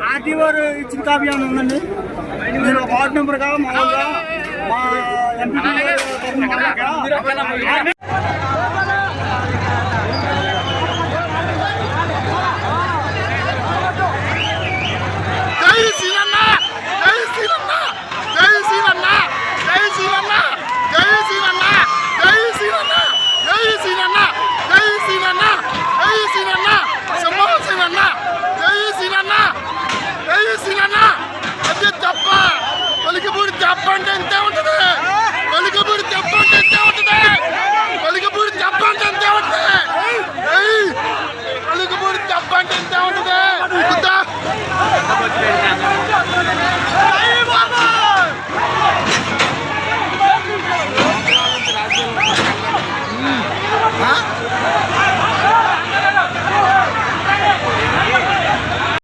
RT వారు ఇచ్చిన copy ఏమైనా ఉందండి? మీరు వార్డు మెంబర్గా మామూలుగా మా ఎంపీ చెప్పండి ఎంత ఉంటుంది.